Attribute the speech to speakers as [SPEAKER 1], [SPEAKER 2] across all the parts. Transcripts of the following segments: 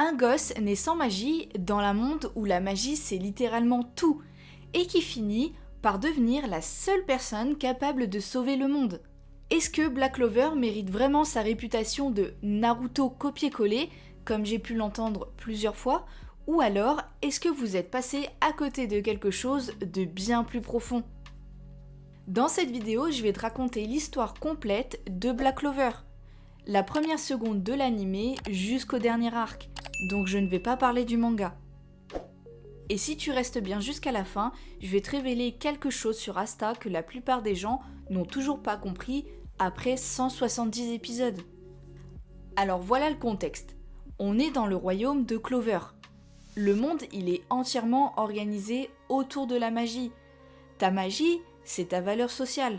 [SPEAKER 1] Un gosse né sans magie dans un monde où la magie c'est littéralement tout et qui finit par devenir la seule personne capable de sauver le monde. Est-ce que Black Clover mérite vraiment sa réputation de Naruto copier-coller, comme j'ai pu l'entendre plusieurs fois, ou alors est-ce que vous êtes passé à côté de quelque chose de bien plus profond ? Dans cette vidéo, je vais te raconter l'histoire complète de Black Clover, la première seconde de l'anime jusqu'au dernier arc, donc je ne vais pas parler du manga. Et si tu restes bien jusqu'à la fin, je vais te révéler quelque chose sur Asta que la plupart des gens n'ont toujours pas compris après 170 épisodes. Alors voilà le contexte. On est dans le royaume de Clover. Le monde, il est entièrement organisé autour de la magie. Ta magie, c'est ta valeur sociale,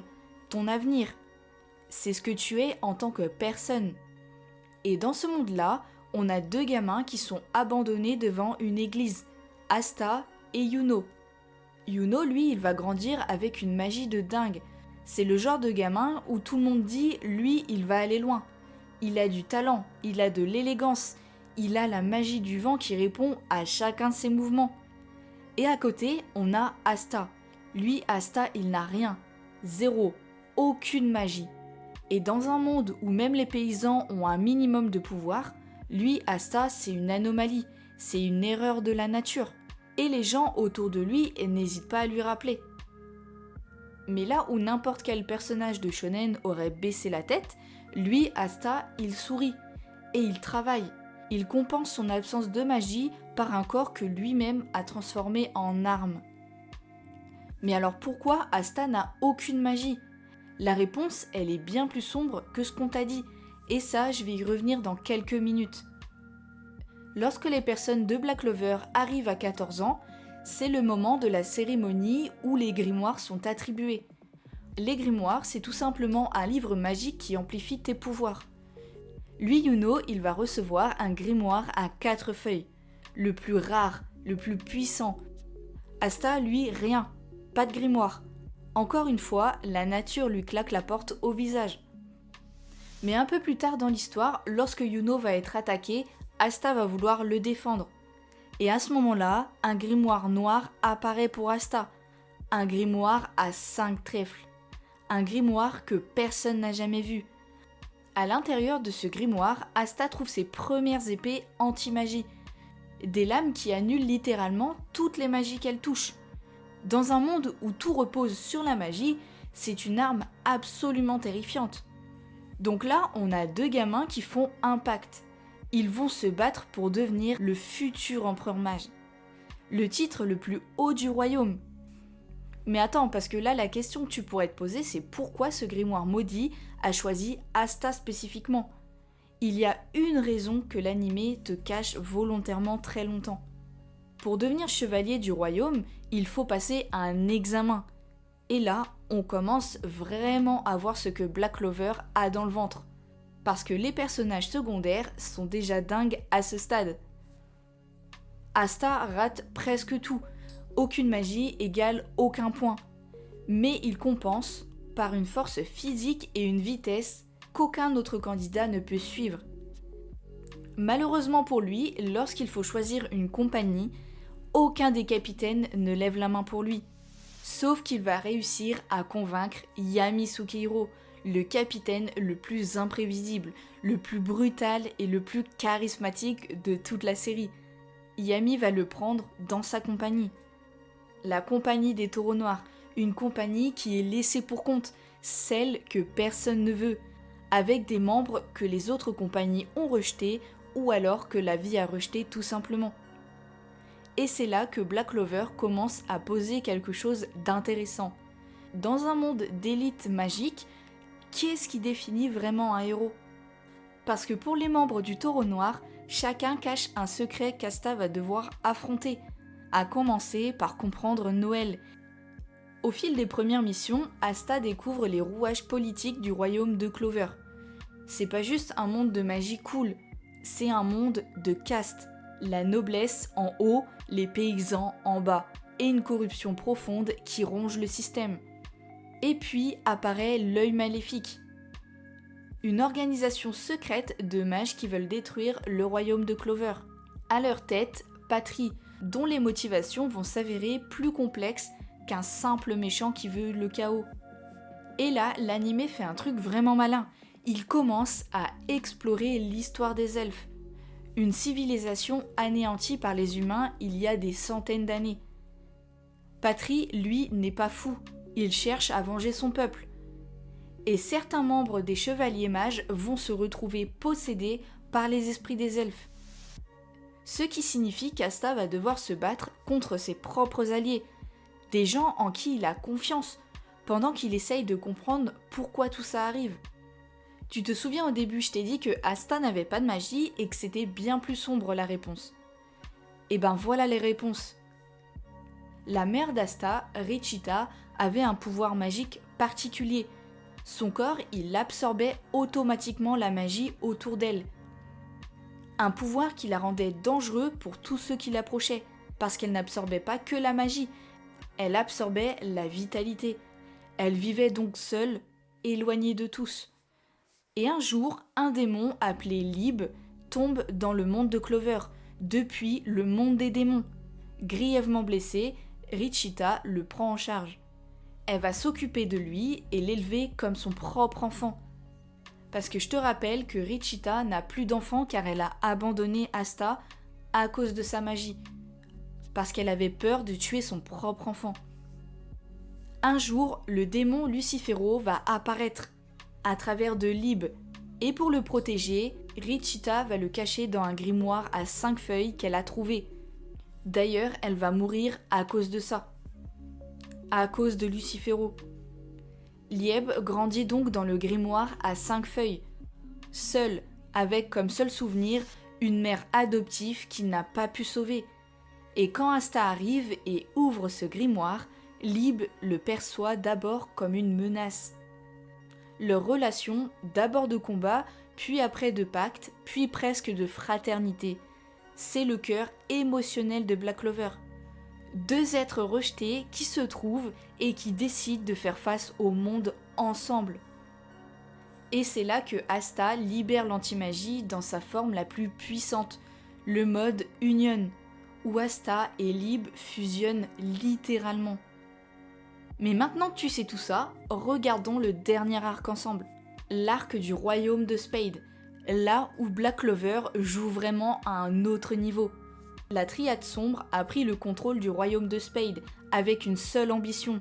[SPEAKER 1] ton avenir. C'est ce que tu es en tant que personne. Et dans ce monde-là, on a deux gamins qui sont abandonnés devant une église, Asta et Yuno. Yuno, lui, il va grandir avec une magie de dingue. C'est le genre de gamin où tout le monde dit, lui, il va aller loin. Il a du talent, il a de l'élégance, il a la magie du vent qui répond à chacun de ses mouvements. Et à côté, on a Asta. Lui, Asta, il n'a rien. Zéro. Aucune magie. Et dans un monde où même les paysans ont un minimum de pouvoir, lui, Asta, c'est une anomalie. C'est une erreur de la nature. Et les gens autour de lui n'hésitent pas à lui rappeler. Mais là où n'importe quel personnage de shonen aurait baissé la tête, lui, Asta, il sourit. Et il travaille. Il compense son absence de magie par un corps que lui-même a transformé en arme. Mais alors pourquoi Asta n'a aucune magie ? La réponse, elle est bien plus sombre que ce qu'on t'a dit. Et ça, je vais y revenir dans quelques minutes. Lorsque les personnes de Black Clover arrivent à 14 ans, c'est le moment de la cérémonie où les grimoires sont attribués. Les grimoires, c'est tout simplement un livre magique qui amplifie tes pouvoirs. Lui, Yuno, il va recevoir un grimoire à 4 feuilles, le plus rare, le plus puissant. Asta, lui, rien, pas de grimoire. Encore une fois, la nature lui claque la porte au visage. Mais un peu plus tard dans l'histoire, lorsque Yuno va être attaqué, Asta va vouloir le défendre. Et à ce moment-là, un grimoire noir apparaît pour Asta. Un grimoire à 5 trèfles. Un grimoire que personne n'a jamais vu. À l'intérieur de ce grimoire, Asta trouve ses premières épées anti-magie. Des lames qui annulent littéralement toutes les magies qu'elle touche. Dans un monde où tout repose sur la magie, c'est une arme absolument terrifiante. Donc là, on a deux gamins qui font un pacte. Ils vont se battre pour devenir le futur empereur mage. Le titre le plus haut du royaume. Mais attends, parce que là, la question que tu pourrais te poser, c'est pourquoi ce grimoire maudit a choisi Asta spécifiquement ? Il y a une raison que l'anime te cache volontairement très longtemps. Pour devenir chevalier du royaume, il faut passer un examen. Et là, on commence vraiment à voir ce que Black Clover a dans le ventre. Parce que les personnages secondaires sont déjà dingues à ce stade. Asta rate presque tout. Aucune magie égale aucun point. Mais il compense par une force physique et une vitesse qu'aucun autre candidat ne peut suivre. Malheureusement pour lui, lorsqu'il faut choisir une compagnie, aucun des capitaines ne lève la main pour lui. Sauf qu'il va réussir à convaincre Yami Sukehiro, le capitaine le plus imprévisible, le plus brutal et le plus charismatique de toute la série. Yami va le prendre dans sa compagnie. La compagnie des taureaux noirs, une compagnie qui est laissée pour compte, celle que personne ne veut, avec des membres que les autres compagnies ont rejetés ou alors que la vie a rejeté tout simplement. Et c'est là que Black Clover commence à poser quelque chose d'intéressant. Dans un monde d'élite magique, qu'est-ce qui définit vraiment un héros ? Parce que pour les membres du Taureau Noir, chacun cache un secret qu'Asta va devoir affronter, à commencer par comprendre Noël. Au fil des premières missions, Asta découvre les rouages politiques du royaume de Clover. C'est pas juste un monde de magie cool, c'est un monde de caste. La noblesse en haut, les paysans en bas, et une corruption profonde qui ronge le système. Et puis apparaît l'œil maléfique. Une organisation secrète de mages qui veulent détruire le royaume de Clover. À leur tête, Patry, dont les motivations vont s'avérer plus complexes qu'un simple méchant qui veut le chaos. Et là, l'animé fait un truc vraiment malin. Il commence à explorer l'histoire des elfes. Une civilisation anéantie par les humains il y a des centaines d'années. Patry, lui, n'est pas fou. Il cherche à venger son peuple. Et certains membres des Chevaliers Mages vont se retrouver possédés par les esprits des elfes. Ce qui signifie qu'Asta va devoir se battre contre ses propres alliés, des gens en qui il a confiance, pendant qu'il essaye de comprendre pourquoi tout ça arrive. Tu te souviens au début, je t'ai dit que Asta n'avait pas de magie et que c'était bien plus sombre la réponse. Et ben voilà les réponses. La mère d'Asta, Richita, avait un pouvoir magique particulier. Son corps, il absorbait automatiquement la magie autour d'elle. Un pouvoir qui la rendait dangereux pour tous ceux qui l'approchaient, parce qu'elle n'absorbait pas que la magie, elle absorbait la vitalité. Elle vivait donc seule, éloignée de tous. Et un jour, un démon appelé Lib tombe dans le monde de Clover, depuis le monde des démons. Grièvement blessée, Richita le prend en charge. Elle va s'occuper de lui et l'élever comme son propre enfant. Parce que je te rappelle que Richita n'a plus d'enfant car elle a abandonné Asta à cause de sa magie. Parce qu'elle avait peur de tuer son propre enfant. Un jour, le démon Lucifero va apparaître à travers de Lib. Et pour le protéger, Richita va le cacher dans un grimoire à 5 feuilles qu'elle a trouvé. D'ailleurs, elle va mourir à cause de ça. À cause de Lucifero. Lieb grandit donc dans le grimoire à 5 feuilles, seul, avec comme seul souvenir une mère adoptive qu'il n'a pas pu sauver. Et quand Asta arrive et ouvre ce grimoire, Lib le perçoit d'abord comme une menace. Leur relation, d'abord de combat, puis après de pacte, puis presque de fraternité. C'est le cœur émotionnel de Black Clover. 2 êtres rejetés qui se trouvent et qui décident de faire face au monde ensemble. Et c'est là que Asta libère l'antimagie dans sa forme la plus puissante, le mode Union, où Asta et Lib fusionnent littéralement. Mais maintenant que tu sais tout ça, regardons le dernier arc ensemble, l'arc du royaume de Spade, là où Black Clover joue vraiment à un autre niveau. La triade sombre a pris le contrôle du royaume de Spade avec une seule ambition,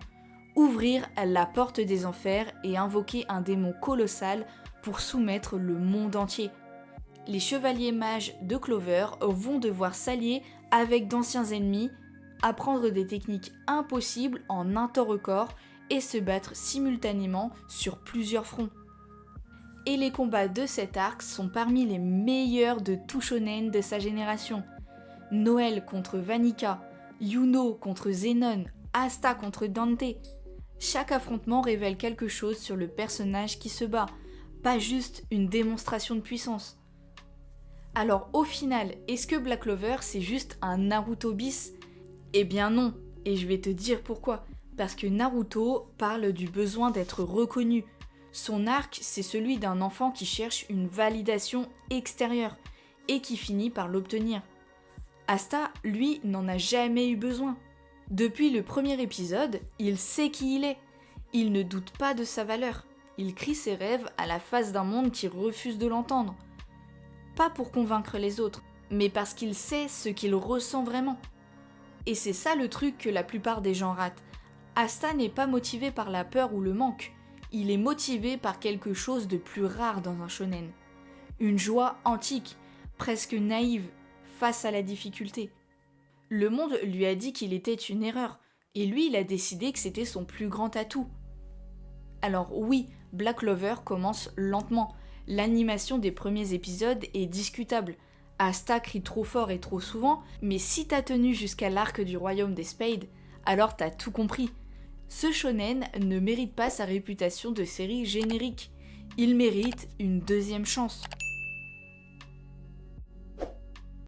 [SPEAKER 1] ouvrir la porte des enfers et invoquer un démon colossal pour soumettre le monde entier. Les chevaliers mages de Clover vont devoir s'allier avec d'anciens ennemis, apprendre des techniques impossibles en un temps record et se battre simultanément sur plusieurs fronts. Et les combats de cet arc sont parmi les meilleurs de tout shonen de sa génération. Noël contre Vanica, Yuno contre Zenon, Asta contre Dante. Chaque affrontement révèle quelque chose sur le personnage qui se bat, pas juste une démonstration de puissance. Alors au final, est-ce que Black Clover c'est juste un Naruto bis ? Eh bien non, et je vais te dire pourquoi. Parce que Naruto parle du besoin d'être reconnu. Son arc, c'est celui d'un enfant qui cherche une validation extérieure et qui finit par l'obtenir. Asta, lui, n'en a jamais eu besoin. Depuis le premier épisode, il sait qui il est. Il ne doute pas de sa valeur. Il crie ses rêves à la face d'un monde qui refuse de l'entendre. Pas pour convaincre les autres, mais parce qu'il sait ce qu'il ressent vraiment. Et c'est ça le truc que la plupart des gens ratent. Asta n'est pas motivé par la peur ou le manque. Il est motivé par quelque chose de plus rare dans un shonen. Une joie antique, presque naïve, face à la difficulté. Le monde lui a dit qu'il était une erreur, et lui il a décidé que c'était son plus grand atout. Alors oui, Black Clover commence lentement. L'animation des premiers épisodes est discutable. Asta crie trop fort et trop souvent, mais si t'as tenu jusqu'à l'arc du royaume des Spades, alors t'as tout compris. Ce shonen ne mérite pas sa réputation de série générique. Il mérite une deuxième chance.